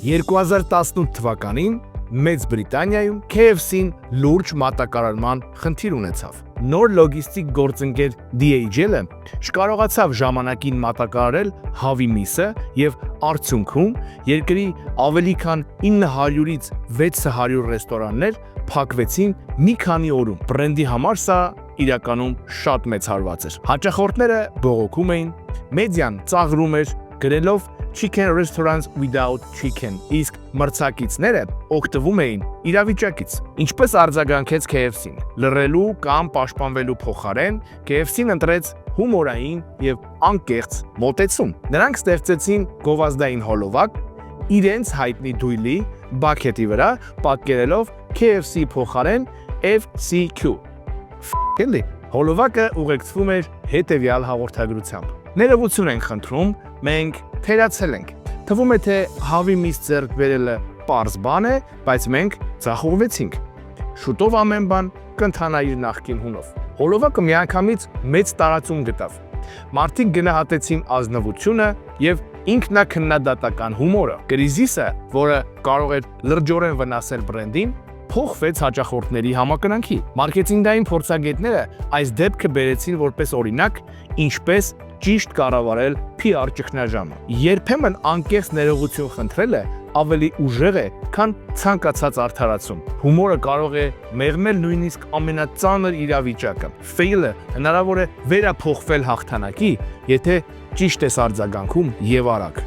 2018 թվականին Մեծ Բրիտանիայում KFC-ն լուրջ մատակարարման խնդիր ունեցավ։ Նոր լոգիստիկ գործընկեր DHL-ը չկարողացավ ժամանակին մատակարարել հավի միսը եւ արդյունքում երկրի ավելի քան 900-ից 600 ռեստորաններ փակվեցին մի քանի օրում։ Բրենդի համար սա իրականում շատ մեծ հարված էր։ Հաճախորդները բողոքում էին, մեդիան ծաղրում էր, գրելով Chicken restaurants without chicken, իսկ մրցակիցները օգտվում էին իրավիճակից։ Ինչպես արձագանքեց KFC-ն։ Լռելու կամ պաշտպանվելու փոխարեն KFC-ն ընտրեց հումորային եւ անկեղծ մոտեցում։ Նրանք ստեղծեցին գովազդային հոլովակ իրենց հայտնի դույլի բաքետի վրա, պատկերելով KFC փոխարեն FCQ։ Էլի հոլովակը ուղեկցվում էր հետևյալ հաղորդագրությամբ. Ներողություն ենք խնդրում, մենք թերացել ենք։ Թվում է թե հավի միս ձեռք բերելը պարզ բան է, բայց մենք ձախողվեցինք։ Շուտով ամեն բան կընթանա իր նախկին հունով։ Հոլովակը միանգամից մեծ տարածում գտավ։ Մարդիկ գնահատեցին ազնվությունը եւ ինքնակնդատական հումորը։ Կրիզիսը, որը կարող էր լրջորեն վնասել բրենդին, փոխվեց հաճախորդների համակրանքի։ Մարքեթինգային փորձագետները այս դեպքը բերեցին որպես օրինակ, ինչպես ճիշտ կառավարել PR ճգնաժամը։ Երբեմն անկեղծ ներողություն խնդրելը ավելի ուժեղ է, քան ցանկացած արդարացում։ Հումորը կարող է մեղմել նույնիսկ ամենածանր իրավիճակը։ Ֆեյլը հնարավոր է վերափոխվել հաղթանակի, եթե ճիշտ ես արձագանքում եւ արագ։